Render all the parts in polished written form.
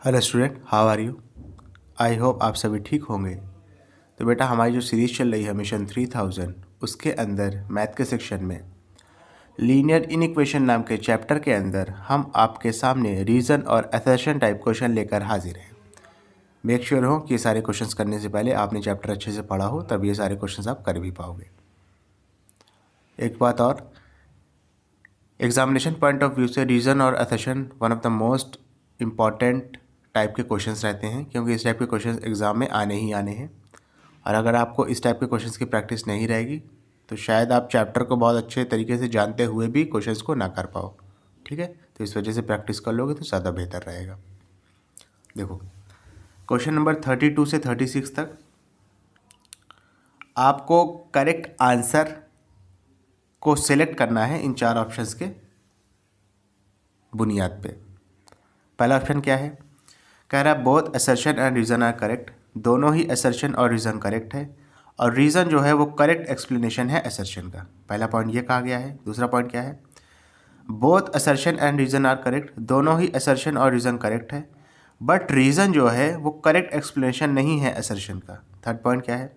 Hello student, how are you. I hope आप सभी ठीक होंगे। तो बेटा, हमारी जो सीरीज़ चल रही है मिशन 3000, उसके अंदर मैथ के सेक्शन में लीनियर इनइक्वेशन नाम के चैप्टर के अंदर हम आपके सामने रीज़न और असर्शन टाइप क्वेश्चन लेकर हाजिर हैं। मेक श्योर हो कि ये सारे क्वेश्चंस करने से पहले आपने चैप्टर अच्छे से पढ़ा हो, तब ये सारे क्वेश्चंस आप कर भी पाओगे। एक बात और, एग्जामिनेशन पॉइंट ऑफ व्यू से रीज़न और assertion one of the most important type के क्वेश्चंस रहते हैं, क्योंकि इस टाइप के क्वेश्चंस एग्ज़ाम में आने ही आने हैं। और अगर आपको इस टाइप के क्वेश्चंस की प्रैक्टिस नहीं रहेगी तो शायद आप चैप्टर को बहुत अच्छे तरीके से जानते हुए भी क्वेश्चंस को ना कर पाओ। ठीक है, तो इस वजह से प्रैक्टिस कर लोगे तो ज़्यादा बेहतर रहेगा। देखो, क्वेश्चन नंबर 32 से 36 तक आपको करेक्ट आंसर को सिलेक्ट करना है इन चार ऑप्शंस के बुनियाद पे। पहला ऑप्शन क्या है? कह रहा है both assertion and reason are correct. दोनों ही असर्शन और रीज़न करेक्ट है, और रीज़न जो है वो करेक्ट एक्सप्लेनेशन है असर्शन का। पहला पॉइंट ये कहा गया है। दूसरा पॉइंट क्या है? Both assertion and reason are correct. दोनों ही असर्शन और रीज़न करेक्ट है, बट रीज़न जो है वो करेक्ट एक्सप्लेनेशन नहीं है असर्शन का। थर्ड पॉइंट क्या है?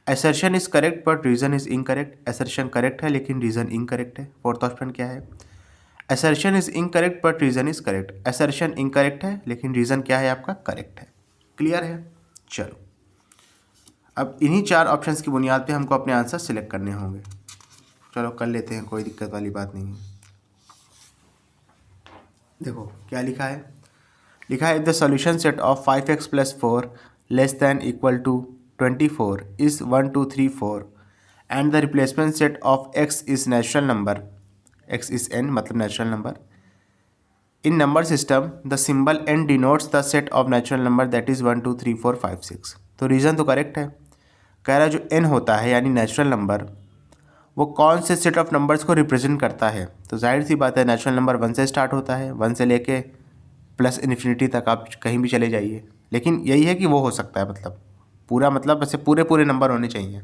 Assertion is correct but reason is incorrect. Assertion correct है लेकिन रीज़न इनकरेक्ट है। फोर्थ ऑप्शन क्या है? Assertion is incorrect but reason is correct. Assertion incorrect है लेकिन रीज़न क्या है आपका? करेक्ट है। क्लियर है? चलो, अब इन्हीं चार ऑप्शंस की बुनियाद पे हमको अपने आंसर सिलेक्ट करने होंगे। चलो कर लेते हैं, कोई दिक्कत वाली बात नहीं है। देखो क्या लिखा है। लिखा है, if the solution set of 5x + 4 less than equal to 24 is 1 2 3 4 and the replacement set of x is natural number, x is n मतलब natural number. In number system the symbol n denotes the set of natural number that is 1 2 3 4 5 6। तो reason तो correct है। कह रहा है जो n होता है यानी नेचुरल नंबर, वो कौन से सेट ऑफ नंबर्स को रिप्रेजेंट करता है। तो जाहिर सी बात है, नेचुरल नंबर 1 से स्टार्ट होता है, 1 से लेके प्लस इन्फिनिटी तक आप कहीं भी चले जाइए। लेकिन यही है कि वो हो सकता है, मतलब पूरा, मतलब वैसे पूरे पूरे नंबर होने चाहिए।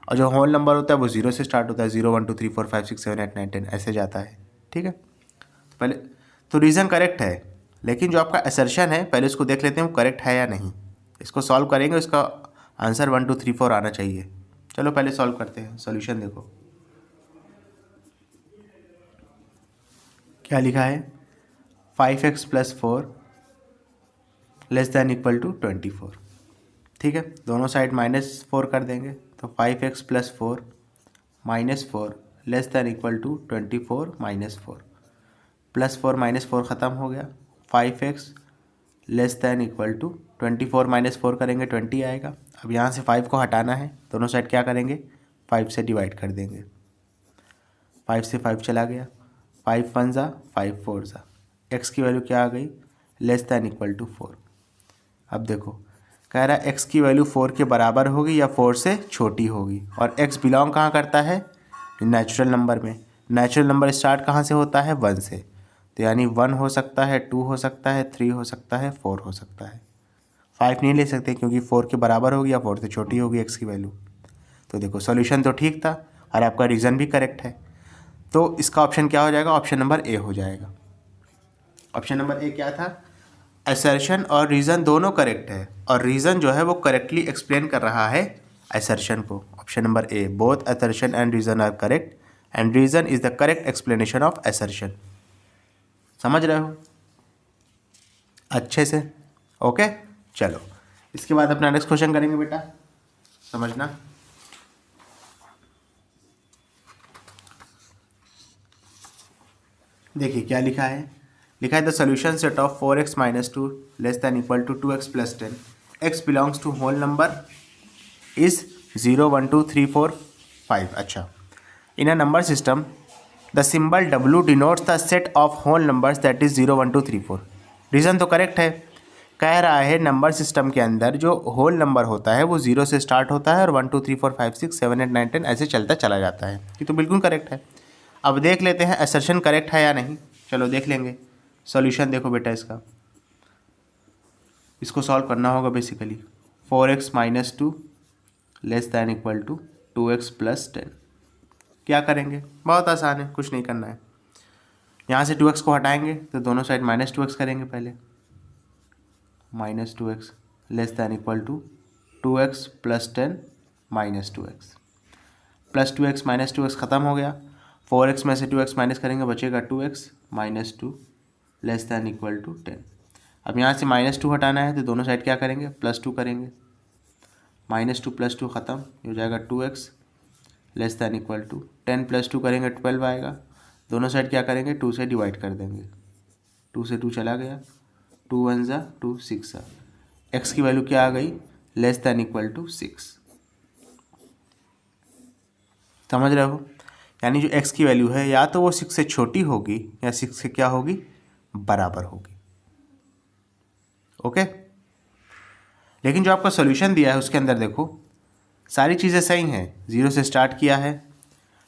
और जो होल नंबर होता है वो 0 से स्टार्ट होता है, 0 1 2 3 4 5 6 7 8 9 10 ऐसे जाता है। ठीक है, तो पहले तो रीज़न करेक्ट है, लेकिन जो आपका असर्शन है पहले उसको देख लेते हैं वो करेक्ट है या नहीं। इसको सॉल्व करेंगे, उसका आंसर 1 2 3 4 आना चाहिए। चलो पहले सॉल्व करते हैं। सॉल्यूशन देखो क्या लिखा है। 5x + 4 less than equal to 24। ठीक है, दोनों साइड -4 कर देंगे, तो 5x + 4 -4 less than equal to 24 -4। +4 -4 ख़त्म हो गया। 5x less than equal to 24 -4 करेंगे 20 आएगा। अब यहाँ से 5 को हटाना है, दोनों साइड क्या करेंगे? 5 से डिवाइड कर देंगे। 5 से 5 चला गया, 5 1 ज़ा 5 4 ज़ा। एक्स की वैल्यू क्या आ गई? Less than equal to 4। अब देखो, कह रहा है एक्स की वैल्यू 4 के बराबर होगी या 4 से छोटी होगी, और एक्स बिलोंग कहाँ करता है? नेचुरल नंबर में। नेचुरल नंबर स्टार्ट कहाँ से होता है? 1 से। तो यानी 1 हो सकता है, 2 हो सकता है, 3 हो सकता है, 4 हो सकता है। 5 नहीं ले सकते क्योंकि 4 के बराबर होगी या 4 से छोटी होगी एक्स की वैल्यू। तो देखो, सॉल्यूशन तो ठीक था और आपका रीज़न भी करेक्ट है। तो इसका ऑप्शन क्या हो जाएगा? ऑप्शन नंबर ए हो जाएगा। ऑप्शन नंबर ए क्या था? असर्शन और रीज़न दोनों करेक्ट है, और रीज़न जो है वो करेक्टली एक्सप्लेन कर रहा है असर्शन को। Option number A, both assertion and reason are correct and reason is the correct explanation of assertion. समझ रहे हो अच्छे से? ओके, चलो इसके बाद अपना नेक्स्ट क्वेश्चन करेंगे बेटा, समझना। देखिए क्या लिखा है। लिखा है the solution set of 4x - 2 less than equal to 2x + 10 x belongs to whole number is 0 1 2 3 4 5। अच्छा, in a number system the symbol W denotes the set of whole numbers that is 0 1 2 3 4। Reason तो correct है। कह रहा है number system के अंदर जो whole number होता है वो 0 से स्टार्ट होता है और 1 2 3 4 5 6 7 8 9 10 ऐसे चलता चला जाता है। ये तो बिल्कुल करेक्ट है। अब देख लेते हैं असर्शन करेक्ट है या नहीं। चलो देख लेंगे। सॉल्यूशन देखो बेटा, इसको सॉल्व करना होगा basically. 4x - 2 less than equal to 2x + 10। क्या करेंगे? बहुत आसान है, कुछ नहीं करना है। यहाँ से 2x को हटाएंगे तो दोनों साइड -2x करेंगे पहले। Minus 2x less than equal to 2x plus 10 minus 2x plus 2x minus 2x ख़त्म हो गया। 4x में से 2x माइनस करेंगे बचेगा 2x minus 2 less than equal to 10। अब यहाँ से माइनस 2 हटाना है तो दोनों साइड क्या करेंगे, प्लस 2 करेंगे। माइनस 2 प्लस 2 ख़त्म, हो जाएगा 2x less than equal to 10 plus 2 करेंगे 12 आएगा। दोनों साइड क्या करेंगे, 2 से डिवाइड कर देंगे। 2 से 2 चला गया, 2 1 ज़ा 2 6 ज़ा। x की वैल्यू क्या आ गई, लेस दैन इक्वल टू 6। समझ रहे हो, यानी जो x की वैल्यू है या तो वो 6 से छोटी होगी या 6 से क्या होगी, बराबर होगी। ओके, लेकिन जो आपका सॉल्यूशन दिया है उसके अंदर देखो सारी चीज़ें सही हैं, 0 से स्टार्ट किया है,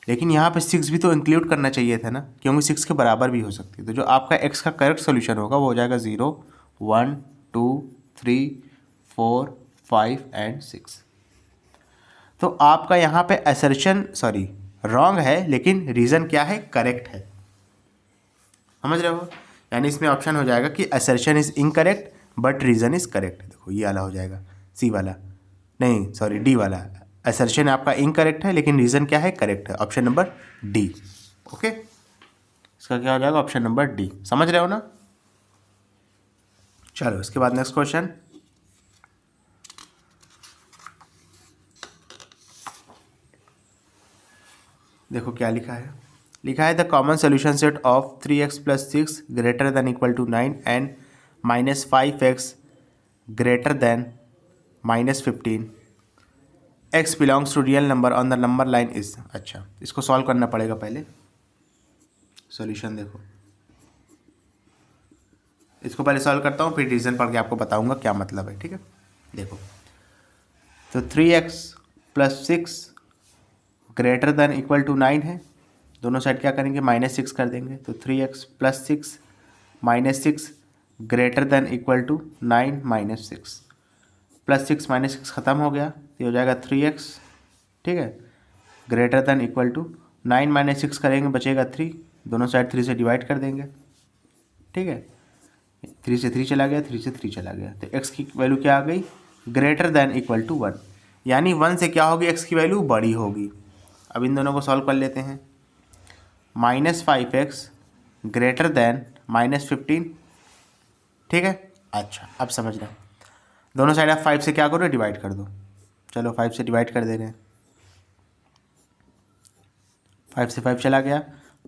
लेकिन यहाँ पे 6 भी तो इंक्लूड करना चाहिए था ना, क्योंकि 6 के बराबर भी हो सकती है। तो जो आपका x का करेक्ट सॉल्यूशन होगा वो हो जाएगा 0 1 2 3 4 5 एंड 6। तो आपका यहाँ पे असर्शन रॉन्ग है, लेकिन रीज़न क्या है, करेक्ट है। समझ रहे हो, यानी इसमें ऑप्शन हो जाएगा कि assertion is incorrect but reason is correct. देखो ये वाला हो जाएगा, सी वाला नहीं, सॉरी डी वाला। असर्शन आपका इनकरेक्ट है लेकिन रीज़न क्या है, करेक्ट है। Option number D. ओके, इसका क्या हो जाएगा, ऑप्शन नंबर डी। समझ रहे हो ना। चलो इसके बाद नेक्स्ट क्वेश्चन। देखो क्या लिखा है, लिखा है the common solution set of 3x plus 6 greater than equal to 9 and minus 5x greater than minus 15 x belongs to real number on the number line is. अच्छा, इसको सॉल्व करना पड़ेगा पहले। सॉल्यूशन देखो, इसको पहले सॉल्व करता हूँ फिर रीज़न पढ़ के आपको बताऊंगा क्या मतलब है। ठीक है, देखो तो 3x plus 6 greater than equal to 9 है, दोनों साइड क्या करेंगे, माइनस 6 कर देंगे। तो 3x plus 6 minus 6 greater than equal to 9 minus 6 plus 6 minus 6 ख़त्म हो गया, ये हो जाएगा 3x। ठीक है, greater than equal to 9 minus 6 करेंगे बचेगा 3, दोनों साइड 3 से डिवाइड कर देंगे। ठीक है, 3 से 3 चला गया, 3 से 3 चला गया, तो x की वैल्यू क्या आ गई, ग्रेटर देन इक्वल टू 1, यानी 1 से क्या होगी, x की वैल्यू बड़ी होगी। अब इन दोनों को सॉल्व कर लेते हैं। Minus 5x greater than minus 15। ठीक है, अच्छा अब समझना, दोनों साइड आप 5 से क्या करो, डिवाइड कर दो। चलो 5 से डिवाइड कर दे रहे हैं, 5 से 5 चला गया,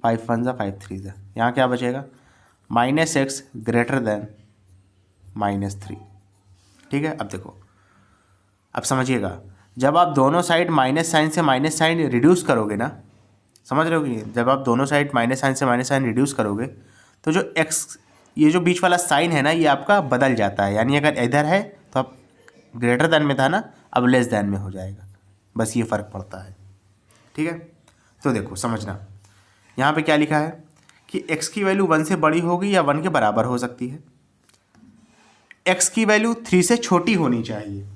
5 1 ज़ा 5 3 ज़ा, यहाँ क्या बचेगा, minus x greater than minus 3। ठीक है, अब देखो, अब समझिएगा, जब आप दोनों साइड माइनस साइन से माइनस साइन रिड्यूस करोगे ना, समझ रहे हो कि जब आप दोनों साइड माइनस साइन से माइनस साइन रिड्यूस करोगे तो जो x, ये जो बीच वाला साइन है ना, ये आपका बदल जाता है। यानी अगर इधर है तो अब ग्रेटर देन में था ना, अब लेस देन में हो जाएगा, बस ये फ़र्क पड़ता है। ठीक है, तो देखो समझना, यहाँ पे क्या लिखा है कि x की वैल्यू 1 से बड़ी होगी या 1 के बराबर हो सकती है। x की वैल्यू 3 से छोटी होनी चाहिए,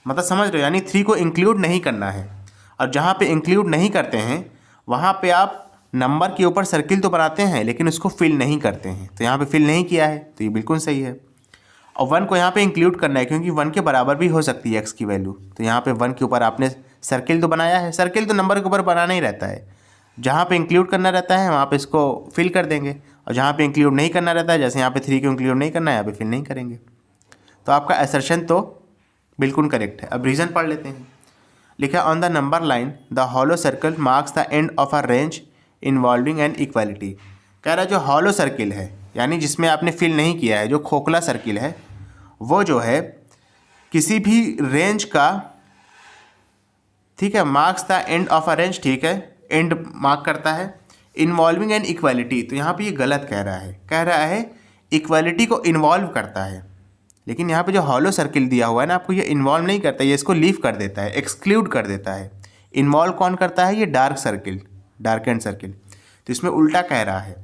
मतलब समझ रहे हो, यानी 3 को इंक्लूड नहीं करना है। और जहाँ पे इंक्लूड नहीं करते हैं वहाँ पे आप नंबर के ऊपर सर्किल तो बनाते हैं लेकिन उसको फिल नहीं करते हैं, तो यहाँ पे फिल नहीं किया है तो ये बिल्कुल सही है। और 1 को यहाँ पे इंक्लूड करना है क्योंकि 1 के बराबर भी हो सकती है x की वैल्यू, तो यहाँ पे 1 के ऊपर आपने सर्किल तो बनाया है। सर्किल तो नंबर के ऊपर बनाना ही रहता है, जहाँ पे इंक्लूड करना रहता है वहाँ पे इसको फिल कर देंगे, और जहाँ पे इंक्लूड नहीं करना रहता है, जैसे यहाँ पे 3 को इंक्लूड नहीं करना है, यहाँ पे फिल नहीं करेंगे। तो आपका असर्शन तो बिल्कुल करेक्ट है। अब रीज़न पढ़ लेते हैं। लिखा on the number line the hollow circle marks the end of a range involving inequality. कह रहा है जो हॉलो सर्किल है, यानी जिसमें आपने फिल नहीं किया है, जो खोखला सर्किल है, वो जो है किसी भी रेंज का, ठीक है, marks the end of a range, ठीक है, एंड मार्क करता है, इन्वॉल्विंग एन इक्वालिटी। तो यहाँ पे ये गलत कह रहा है इक्वालिटी को इन्वॉल्व करता है, लेकिन यहाँ पे जो हॉलो सर्किल दिया हुआ है ना आपको, ये इन्वॉल्व नहीं करता, ये इसको लीव कर देता है, एक्सक्लूड कर देता है। इन्वॉल्व कौन करता है, ये dark circle, dark and circle. तो इसमें उल्टा कह रहा है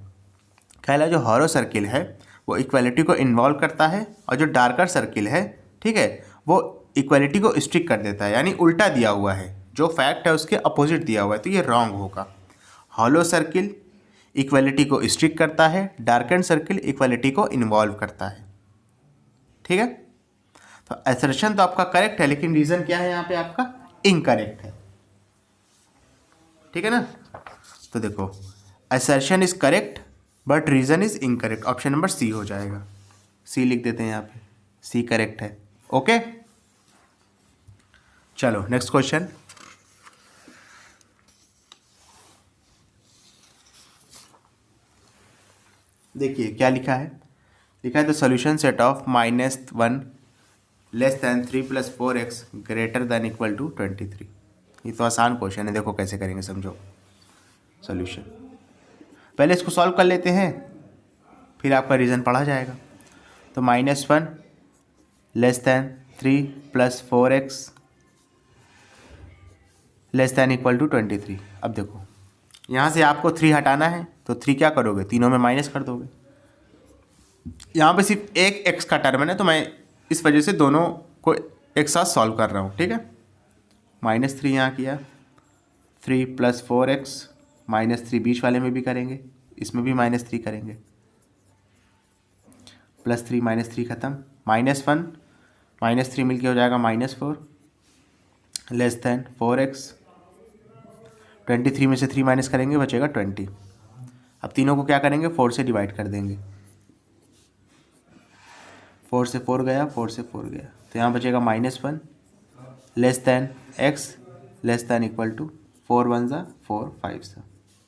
जो हॉलो सर्किल है वो इक्वालिटी को इन्वॉल्व करता है, और जो डार्कर सर्किल है, ठीक है, वो इक्वालिटी को स्ट्रिक कर देता है, यानी उल्टा दिया हुआ है, जो फैक्ट है उसके अपोजिट दिया हुआ है, तो ये रॉन्ग होगा। हॉलो सर्किल इक्वालिटी को स्ट्रिक करता है, डार्क एंड सर्किल इक्वालिटी को इन्वॉल्व करता है। ठीक है, तो असर्शन तो आपका करेक्ट है, लेकिन रीज़न क्या है यहाँ पे आपका इनकरेक्ट है। ठीक है ना, तो देखो assertion is correct but reason is incorrect, option number C हो जाएगा। सी लिख देते हैं यहाँ पे, सी करेक्ट है। ओके, चलो नेक्स्ट क्वेश्चन। देखिए क्या लिखा है, लिखा है द सॉल्यूशन सेट ऑफ -1 <3 + 4x > 23। ये तो आसान क्वेश्चन है, देखो कैसे करेंगे, समझो। सॉल्यूशन पहले इसको सॉल्व कर लेते हैं, फिर आपका रीज़न पढ़ा जाएगा। तो -1 <3 + 4x > 23। अब देखो यहाँ से आपको 3 हटाना है, तो 3 क्या करोगे, तीनों में माइनस कर दोगे। यहाँ पे सिर्फ एक x का टर्म है ना, तो मैं इस वजह से दोनों को एक साथ सॉल्व कर रहा हूँ। ठीक है, -3 यहाँ किया, 3 + 4x -3 बीच वाले में भी करेंगे, इसमें भी -3 करेंगे, +3 -3 खत्म, -1 -3 मिलके हो जाएगा -4 < 4x 23 में से 3 माइनस करेंगे, बचेगा 20। अब तीनों को क्या करेंगे, 4 से डिवाइड कर देंगे, 4 से 4 गया, 4 से 4 गया, तो यहाँ बचेगा -1 < x > 4 1 = 4 5 सा,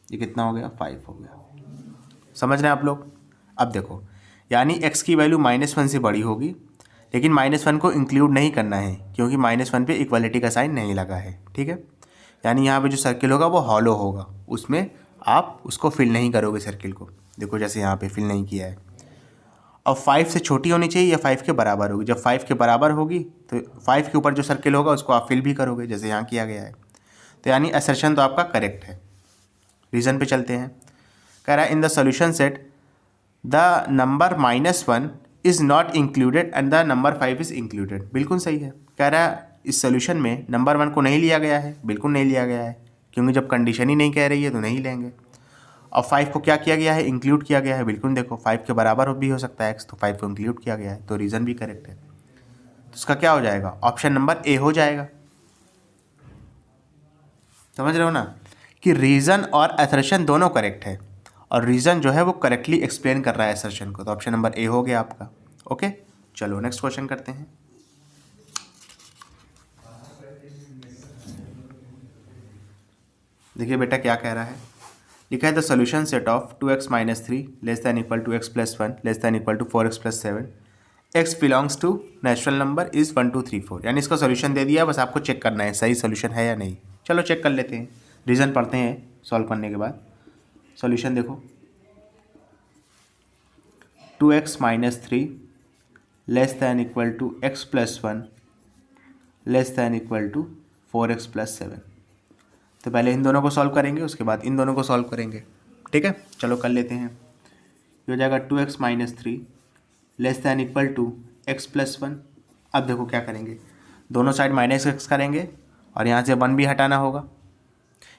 ये कितना हो गया, 5 हो गया। समझ रहे हैं आप लोग। अब देखो यानी x की वैल्यू -1 से बड़ी होगी, लेकिन -1 को इंक्लूड नहीं करना है, क्योंकि -1 पे इक्वालिटी का साइन नहीं लगा है। ठीक है, यानी यहाँ पे जो सर्किल होगा वो हॉलो होगा, उसमें आप उसको फिल नहीं करोगे सर्किल को। देखो जैसे यहाँ पे फिल नहीं किया है। और 5 से छोटी होनी चाहिए या 5 के बराबर होगी। जब 5 के बराबर होगी तो 5 के ऊपर जो सर्किल होगा उसको आप फिल भी करोगे, जैसे यहाँ किया गया है। तो यानी असर्शन तो आपका करेक्ट है। रीज़न पे चलते हैं। कह रहा है in the solution set the number -1 is not included and the number 5 is included. बिल्कुल सही है। कह रहा है इस सोल्यूशन में नंबर 1 को नहीं लिया गया है, बिल्कुल नहीं लिया गया है, क्योंकि जब कंडीशन ही नहीं कह रही है तो नहीं लेंगे। और 5 को क्या किया गया है, इंक्लूड किया गया है। बिल्कुल देखो 5 के बराबर भी हो सकता है x, तो 5 को इंक्लूड किया गया है, तो रीज़न भी करेक्ट है। तो इसका क्या हो जाएगा, ऑप्शन नंबर ए हो जाएगा। समझ रहे हो ना कि रीज़न और असर्शन दोनों करेक्ट है, और रीज़न जो है वो करेक्टली एक्सप्लेन कर रहा है असर्शन को, तो ऑप्शन नंबर ए हो गया आपका। ओके, चलो नेक्स्ट क्वेश्चन करते हैं। देखिए बेटा क्या कह रहा है, लिखा है the solution set of 2x - 3 < = x + 1 < = 4x + 7 x belongs to natural number is 1 2 3 4। यानी इसका सोल्यूशन दे दिया, बस आपको चेक करना है सही सोल्यूशन है या नहीं। चलो चेक कर लेते हैं, रीज़न पढ़ते हैं सॉल्व करने के बाद। सोल्यूशन देखो 2x - 3 < = x + 1 < <= 4x + 7। तो पहले इन दोनों को सॉल्व करेंगे, उसके बाद इन दोनों को सॉल्व करेंगे। ठीक है, चलो कर लेते हैं। ये हो जाएगा 2x - 3 < x + 1। अब देखो क्या करेंगे, दोनों साइड -x करेंगे और यहाँ से 1 भी हटाना होगा।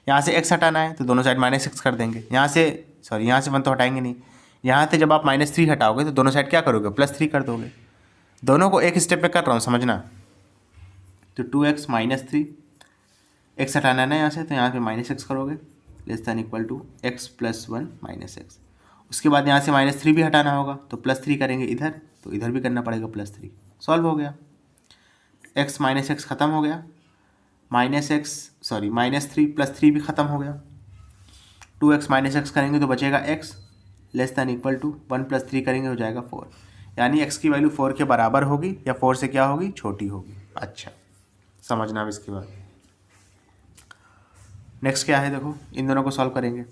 यहाँ से x हटाना है तो दोनों साइड -x कर देंगे। यहाँ से यहाँ से 1 तो हटाएंगे नहीं। यहाँ से जब आप -3 हटाओगे तो दोनों साइड क्या करोगे, +3 कर दोगे। दोनों को एक स्टेप पे कर रहा हूँ, समझना। तो 2x - 3 x हटाना है ना यहाँ से, तो यहाँ पे -x करोगे < x + 1 - x। उसके बाद यहाँ से -3 भी हटाना होगा, तो +3 करेंगे इधर, तो इधर भी करना पड़ेगा +3। सॉल्व हो गया, x - x ख़त्म हो गया, -3 +3 भी ख़त्म हो गया। 2x - x करेंगे तो बचेगा x < 1 + 3 करेंगे हो जाएगा 4। यानी x की वैल्यू 4 के बराबर होगी या 4 से क्या होगी, छोटी होगी। अच्छा समझना अब इसके बाद। नेक्स्ट क्या है, देखो इन दोनों को सॉल्व करेंगे।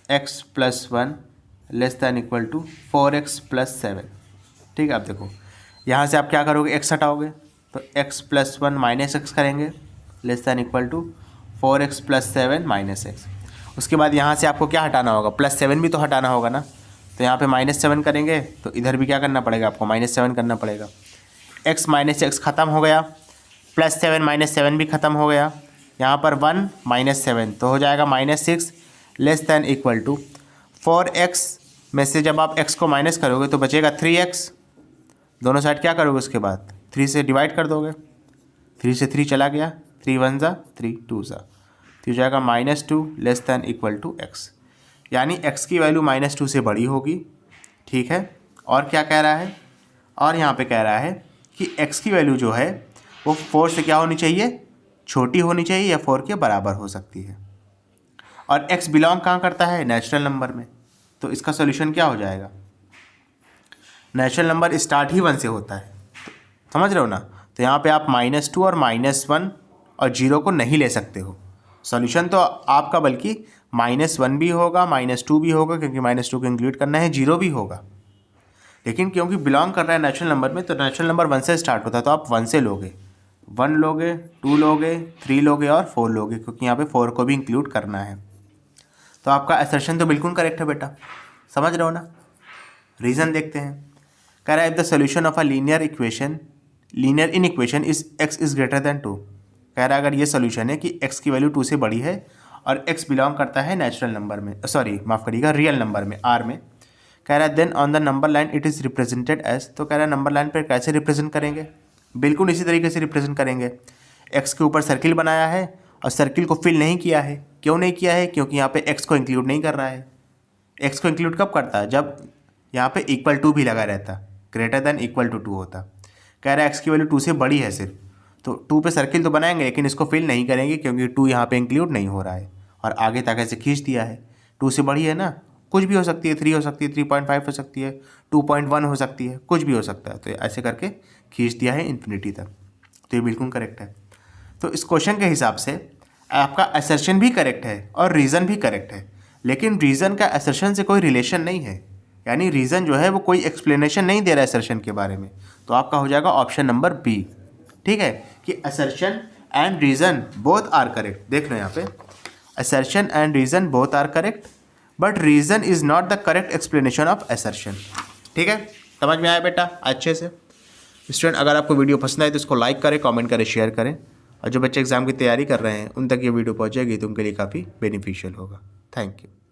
x + 1 < 4x + 7। ठीक है, अब देखो यहाँ से आप क्या करोगे, x हटाओगे तो x + 1 - x करेंगे < 4x + 7 - x। उसके बाद यहाँ से आपको क्या हटाना होगा, +7 भी तो हटाना होगा ना, तो यहाँ पे -7 करेंगे तो इधर भी क्या करना पड़ेगा आपको, -7 करना पड़ेगा। x - x ख़त्म हो गया, +7 - 7 भी ख़त्म हो गया। यहाँ पर 1 - 7 तो हो जाएगा -6 < 4x में से जब आप x को माइनस करोगे तो बचेगा 3x दोनों साइड क्या करोगे उसके बाद 3 से डिवाइड कर दोगे, 3 से 3 चला गया, 3 1 ज़ा 3 2 ज़ा, तो हो जाएगा -2 less than equal to x, यानी x की वैल्यू -2 से बड़ी होगी। ठीक है, और क्या कह रहा है, और यहाँ पे कह रहा है कि x की वैल्यू जो है वो 4 से क्या होनी चाहिए, छोटी होनी चाहिए या 4 के बराबर हो सकती है। और x बिलोंग कहाँ करता है, नेचुरल नंबर में, तो इसका सोल्यूशन क्या हो जाएगा, नेचुरल नंबर स्टार्ट ही 1 से होता है, समझ रहे हो ना। तो यहाँ पे आप -2 और -1 और 0 को नहीं ले सकते हो, सॉल्यूशन तो आपका बल्कि -1 भी होगा, -2 भी होगा, क्योंकि -2 को इंक्लूड करना है, 0 भी होगा, लेकिन क्योंकि बिलोंग कर रहा है नेचुरल नंबर में, तो नेचुरल नंबर 1 से स्टार्ट होता है, तो आप 1 से लोगे, 1 लोगे, 2 लोगे, 3 लोगे और 4 लोगे, क्योंकि यहाँ पे 4 को भी इंक्लूड करना है। तो आपका असर्शन तो बिल्कुल करेक्ट है बेटा, समझ रहे हो ना। रीज़न देखते हैं, कह रहा है if the solution of a linear in equation is x is greater than 2, कह रहा है अगर ये सोल्यूशन है कि x की वैल्यू 2 से बड़ी है और x बिलोंग करता है नेचुरल नंबर में, सॉरी माफ़ करिएगा रियल नंबर में, r में, कह रहा है then on the number line it is represented as, तो कह रहा है नंबर लाइन पर कैसे रिप्रेजेंट करेंगे, बिल्कुल इसी तरीके से रिप्रेजेंट करेंगे। x के ऊपर सर्किल बनाया है और सर्किल को फिल नहीं किया है, क्यों नहीं किया है, क्योंकि यहाँ पे x को इंक्लूड नहीं कर रहा है। x को इंक्लूड कब करता है, जब यहाँ पे =2 भी लगा रहता, ग्रेटर देन इक्वल टू 2 होता। कह रहा है x की वैल्यू 2 से बड़ी है सिर्फ, तो 2 पे सर्किल तो बनाएंगे लेकिन इसको फिल नहीं करेंगे क्योंकि 2 यहाँ पे इंक्लूड नहीं हो रहा है, और आगे तक ऐसे खींच दिया है। 2 से बड़ी है ना, कुछ भी हो सकती है, 3 हो सकती है, 3.5 हो सकती है, 2.1 हो सकती है, कुछ भी हो सकता है, तो ऐसे करके खींच दिया है इन्फिनिटी तक, तो ये बिल्कुल करेक्ट है। तो इस क्वेश्चन के हिसाब से आपका असर्शन भी करेक्ट है और रीज़न भी करेक्ट है, लेकिन रीज़न का असर्शन से कोई रिलेशन नहीं है, यानी रीज़न जो है वो कोई एक्सप्लेनेशन नहीं दे रहा है असर्शन के बारे में, तो आपका हो जाएगा ऑप्शन नंबर बी। ठीक है, कि assertion and reason both are correct, देख लो यहाँ पे, assertion and reason both are correct but reason is not the correct explanation of assertion. ठीक है, समझ में आया बेटा अच्छे से। स्टूडेंट अगर आपको वीडियो पसंद आए तो इसको लाइक करें, कमेंट करें, शेयर करें, और जो बच्चे एग्ज़ाम की तैयारी कर रहे हैं उन तक ये वीडियो पहुँचेगी तो उनके लिए काफ़ी बेनिफिशियल होगा। Thank you.